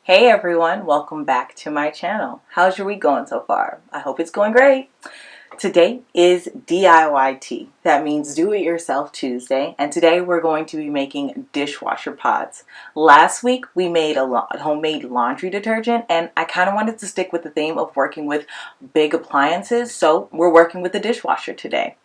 Hey everyone, welcome back to my channel. How's your week going so far? I hope it's going great. Today is D.I.Y.T. That means Do It Yourself Tuesday, and today we're going to be making dishwasher pods. Last week we made a homemade laundry detergent, and I kind of wanted to stick with the theme of working with big appliances, so we're working with the dishwasher today.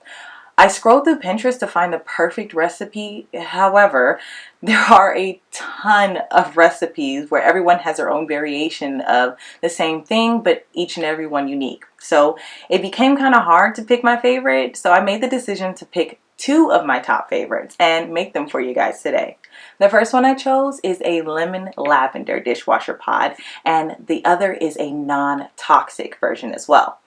I scrolled through Pinterest to find the perfect recipe. However, there are a ton of recipes where everyone has their own variation of the same thing, but each and every one unique. So it became kind of hard to pick my favorite. So I made the decision to pick two of my top favorites and make them for you guys today. The first one I chose is a lemon lavender dishwasher pod, and the other is a non-toxic version as well.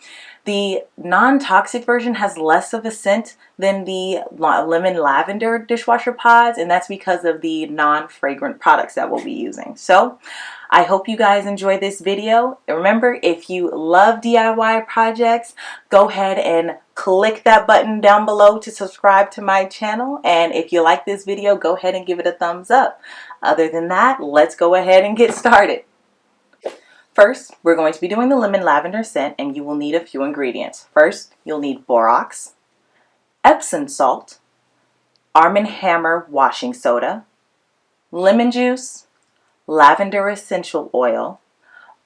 The non-toxic version has less of a scent than the lemon lavender dishwasher pods, and that's because of the non-fragrant products that we'll be using. So I hope you guys enjoy this video. And remember, if you love DIY projects, go ahead and click that button down below to subscribe to my channel. And if you like this video, go ahead and give it a thumbs up. Other than that, let's go ahead and get started. First, we're going to be doing the lemon lavender scent, and you will need a few ingredients. First, you'll need borax, Epsom salt, Arm & Hammer washing soda, lemon juice, lavender essential oil,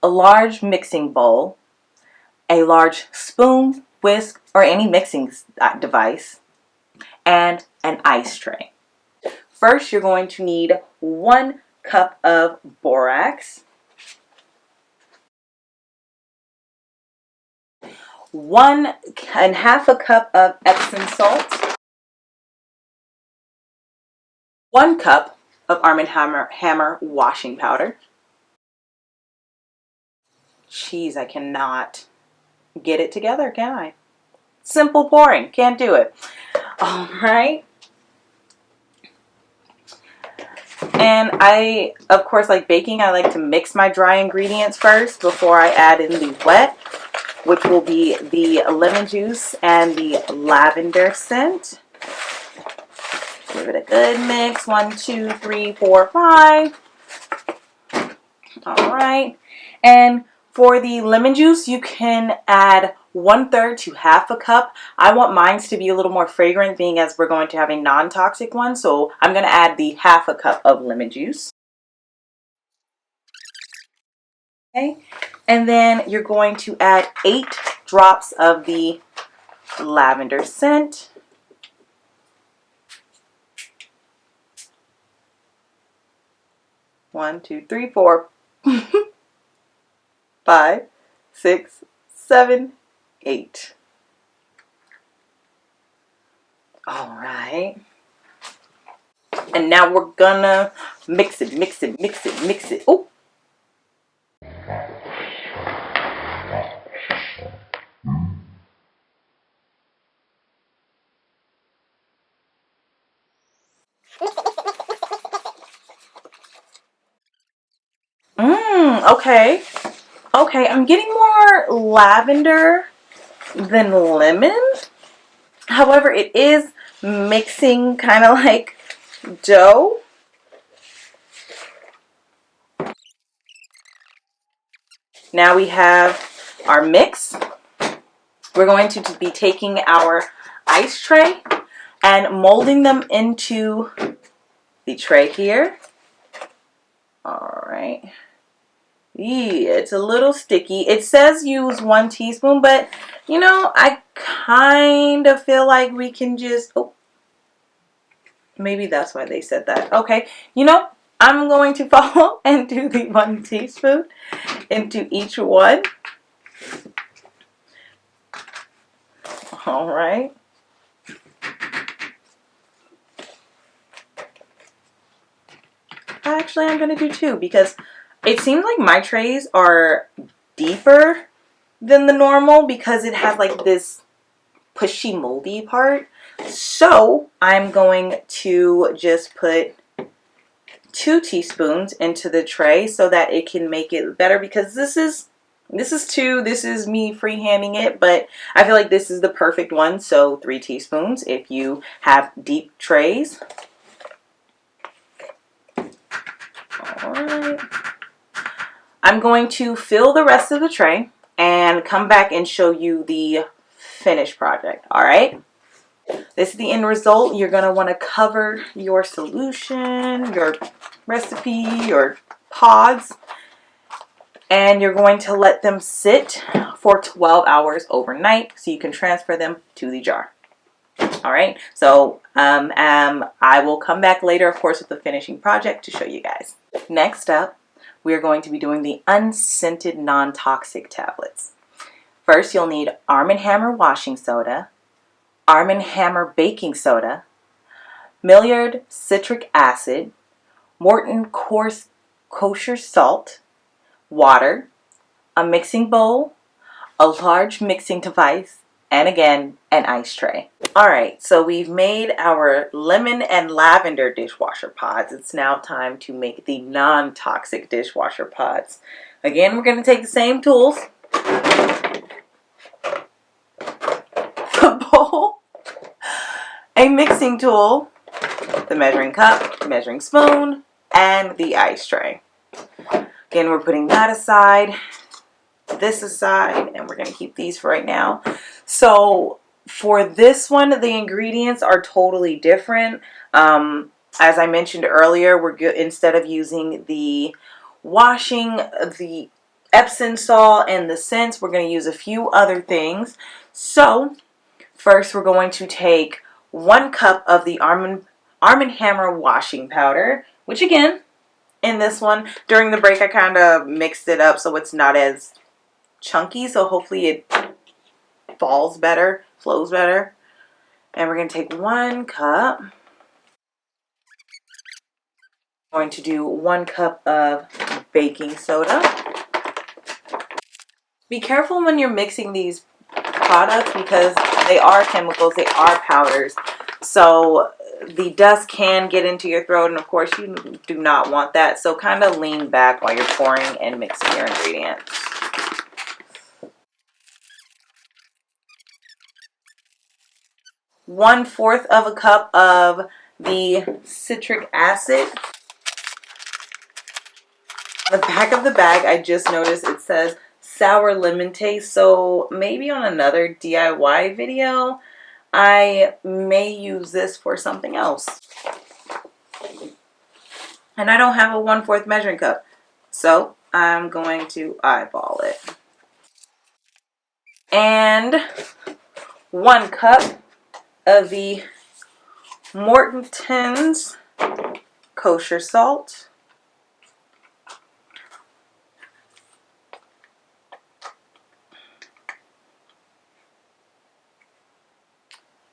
a large mixing bowl, a large spoon, whisk, or any mixing device, and an ice tray. First, you're going to need 1 cup of borax, 1½ a cup of Epsom salt, 1 cup of Arm & Hammer washing powder. Jeez, I cannot get it together, can I? Simple pouring, can't do it. All right. And I, of course, like baking, I like to mix my dry ingredients first before I add in the wet, which will be the lemon juice and the lavender scent. Give it a good mix. 1, 2, 3, 4, 5. All right. And for the lemon juice, you can add 1/3 to ½ a cup. I want mine to be a little more fragrant, being as we're going to have a non-toxic one. So I'm going to add the ½ a cup of lemon juice. Okay. And then you're going to add 8 drops of the lavender scent. One, 2, 3, 4, 5, 6, 7, 8. All right. And now we're gonna mix it, mix it, mix it, mix it. Oh. Okay. Okay, I'm getting more lavender than lemon. However, it is mixing kind of like dough. Now we have our mix. We're going to be taking our ice tray and molding them into the tray here. All right. Yeah, it's a little sticky. It says use 1 teaspoon, but you know, I kind of feel like we can just, oh, maybe that's why they said that. Okay, you know, I'm going to follow and do the 1 teaspoon into each one. All right. Actually, I'm going to do 2 because it seems like my trays are deeper than the normal because it has like this pushy moldy part. So I'm going to just put 2 teaspoons into the tray so that it can make it better, because this is 2, this is me freehanding it, but I feel like this is the perfect one. So 3 teaspoons if you have deep trays. All right. I'm going to fill the rest of the tray and come back and show you the finished project. All right. This is the end result. You're going to want to cover your solution, your recipe, your pods, and you're going to let them sit for 12 hours overnight so you can transfer them to the jar. All right, so I will come back later, of course, with the finishing project to show you guys. Next up, we are going to be doing the unscented non-toxic tablets. First, you'll need Arm & Hammer washing soda, Arm & Hammer baking soda, Milliard citric acid, Morton Coarse Kosher salt, water, a mixing bowl, a large mixing device, and again, an ice tray. Alright, so we've made our lemon and lavender dishwasher pods. It's now time to make the non-toxic dishwasher pods. Again, we're going to take the same tools. The bowl, a mixing tool, the measuring cup, measuring spoon, and the ice tray. Again, we're putting that aside, this aside, and we're going to keep these for right now. So for this one, the ingredients are totally different. As I mentioned earlier, instead of using the Epsom salt and the scents, we're going to use a few other things. So first, we're going to take 1 cup of the Arm & Hammer washing powder, which again, in this one, during the break, I kind of mixed it up so it's not as chunky. So hopefully it flows better. And we're going to take 1 cup. I'm going to do 1 cup of baking soda. Be careful when you're mixing these products because they are chemicals, they are powders. So the dust can get into your throat, and of course you do not want that. So kind of lean back while you're pouring and mixing your ingredients. One-fourth of a cup of the citric acid. On the back of the bag, I just noticed it says sour lemon taste. So maybe on another DIY video, I may use this for something else. And I don't have a 1/4 measuring cup, so I'm going to eyeball it. And 1 cup of the Morton's kosher salt.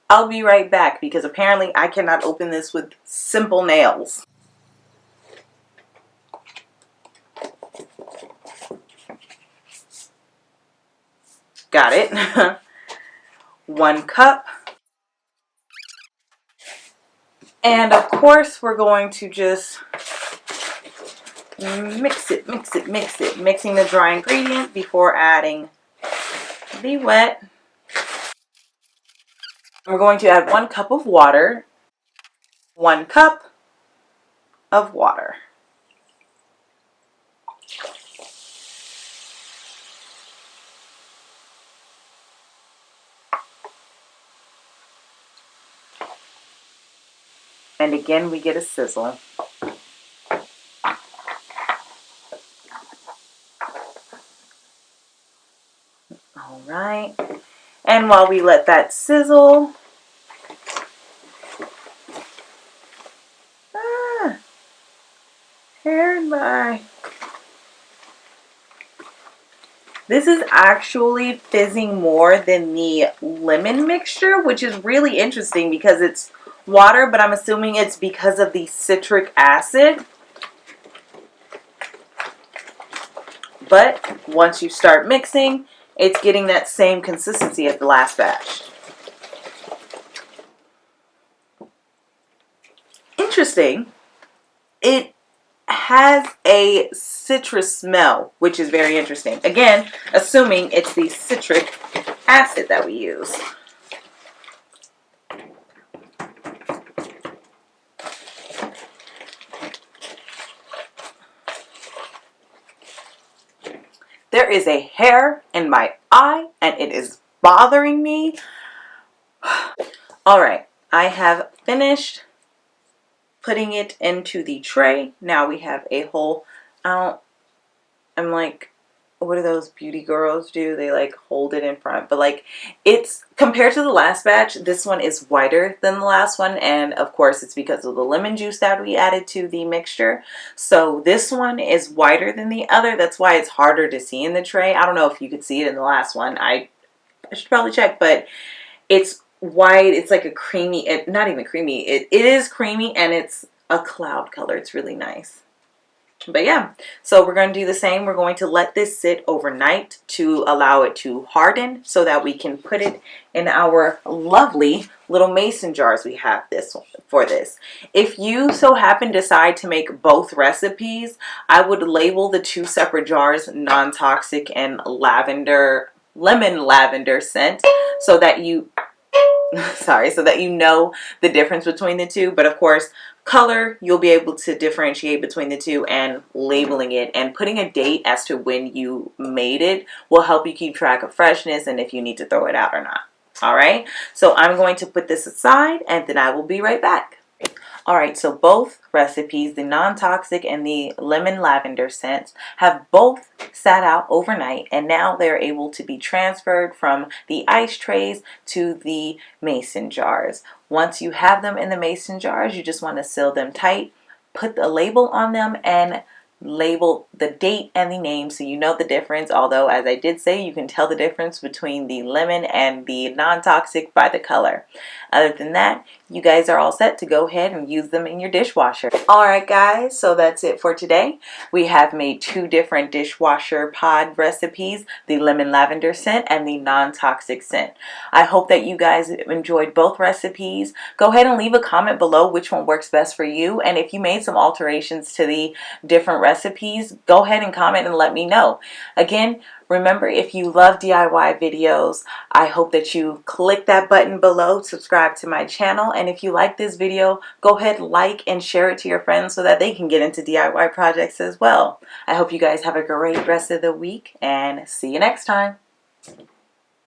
I'll be right back because apparently I cannot open this with simple nails. Got it. 1 cup. And of course we're going to just mix it. Mixing the dry ingredient before adding the wet. We're going to add 1 cup of water. 1 cup of water. And again, we get a sizzle. All right. And while we let that sizzle, this is actually fizzing more than the lemon mixture, which is really interesting because it's water, but I'm assuming it's because of the citric acid. But once you start mixing, it's getting that same consistency as the last batch. Interesting. It has a citrus smell, which is very interesting. Again, assuming it's the citric acid that we use. There is a hair in my eye and it is bothering me. All right, I have finished putting it into the tray. Now we have a whole, I'm like, what do those beauty girls do? They like hold it in front, but like it's compared to the last batch, this one is whiter than the last one, and of course it's because of the lemon juice that we added to the mixture. So this one is whiter than the other. That's why it's harder to see in the tray. I don't know if you could see it in the last one. I should probably check, but it's white. It's like a creamy, not even creamy. It is creamy and it's a cloud color. It's really nice. But yeah, so we're going to do the same. We're going to let this sit overnight to allow it to harden so that we can put it in our lovely little mason jars we have for this. If you so happen to decide to make both recipes, I would label the two separate jars non-toxic and lemon lavender scent so that you so that you know the difference between the two. But of course, color, you'll be able to differentiate between the two, and labeling it and putting a date as to when you made it will help you keep track of freshness and if you need to throw it out or not. All right, so I'm going to put this aside and then I will be right back. All right, so both recipes, the non-toxic and the lemon lavender scents, have both sat out overnight, and now they're able to be transferred from the ice trays to the mason jars. Once you have them in the mason jars, you just want to seal them tight, put the label on them, and label the date and the name so you know the difference. Although, as I did say, you can tell the difference between the lemon and the non-toxic by the color. Other than that, you guys are all set to go ahead and use them in your dishwasher. Alright guys, so that's it for today. We have made two different dishwasher pod recipes, the lemon lavender scent and the non-toxic scent. I hope that you guys enjoyed both recipes. Go ahead and leave a comment below which one works best for you, and if you made some alterations to the different recipes, go ahead and comment and let me know. Again, remember, if you love DIY videos, I hope that you click that button below, subscribe to my channel, and if you like this video, go ahead, like and share it to your friends so that they can get into DIY projects as well. I hope you guys have a great rest of the week and see you next time.